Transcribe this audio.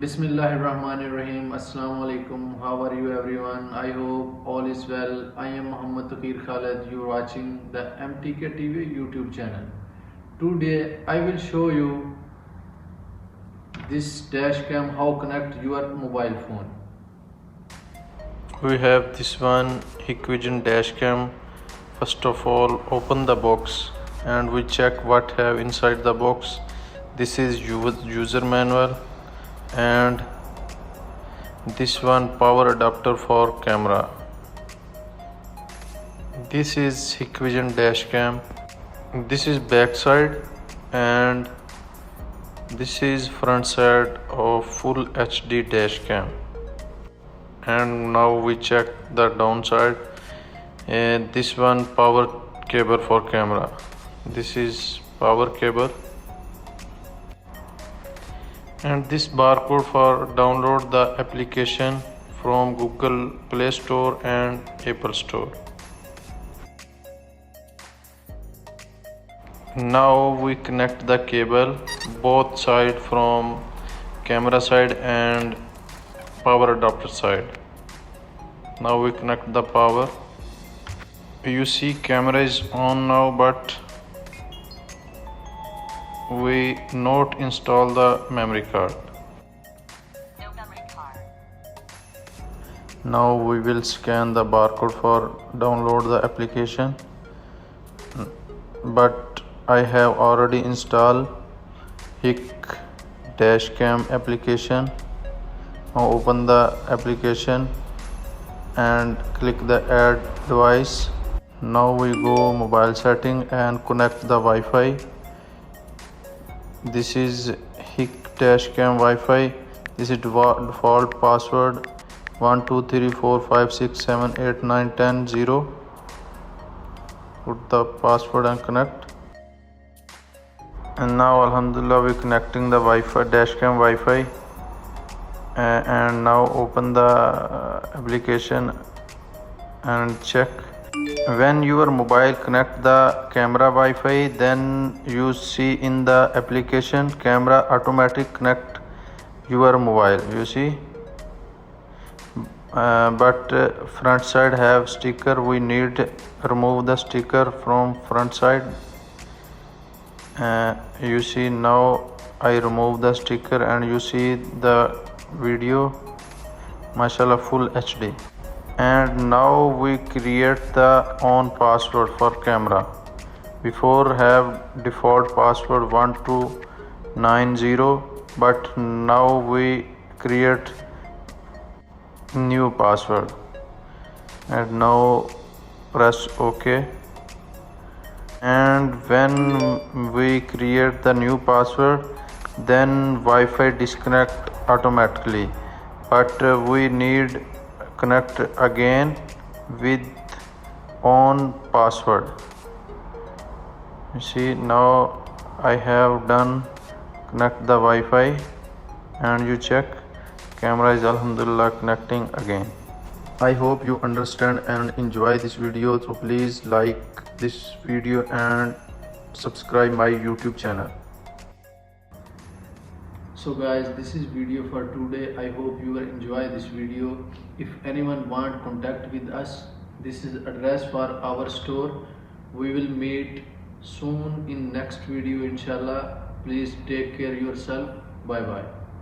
Bismillahirrahmanirrahim. Assalamu alaikum. How are you everyone? I hope all is well. I am Muhammad Khalid. You are watching the MTK TV YouTube channel. Today I will show you this dash cam, how connect your mobile phone. We have this one Hikvision DASHCAM. First of all, open the box and we check what have inside the box. This is user manual and this one power adapter for camera. This is Hikvision DASHCAM. This is back side and this is front side of full HD dashcam. And now we check the downside. And this one power cable for camera. This is power cable. And this barcode for download the application from Google Play Store and Apple Store. Now we connect the cable both side from camera side and power adapter side. Now we connect the power. You see camera is on now, but we not install the memory card. No memory card. Now we will scan the barcode for download the application, but I have already installed HikDashcam application. Now open the application and click the add device. Now we go mobile setting and connect the Wi-Fi. This is HikDashcam Wi-Fi. This is default password 12345678910. Put the password and connect. And now Alhamdulillah we connecting the Wi-Fi dashcam Wi-Fi. And now open the application and check. When your mobile connect the camera Wi-Fi, then you see in the application camera automatic connect your mobile, you see. But front side have sticker, we need remove the sticker from front side. You see now I remove the sticker and you see the video, mashallah, full HD. And now we create the own password for camera. Before have default password 1290, but now we create new password. And now press OK. And when we create the new password, then Wi-Fi disconnect automatically, but we need connect again with own password. You see now I have done connect the Wi-Fi and you check camera is Alhamdulillah connecting again. I hope you understand and enjoy this video, so please like this video and subscribe my YouTube channel. So guys, this is video for today. I hope you will enjoy this video. If anyone want contact with us, this is address for our store. We will meet soon in next video inshallah. Please take care yourself. Bye bye.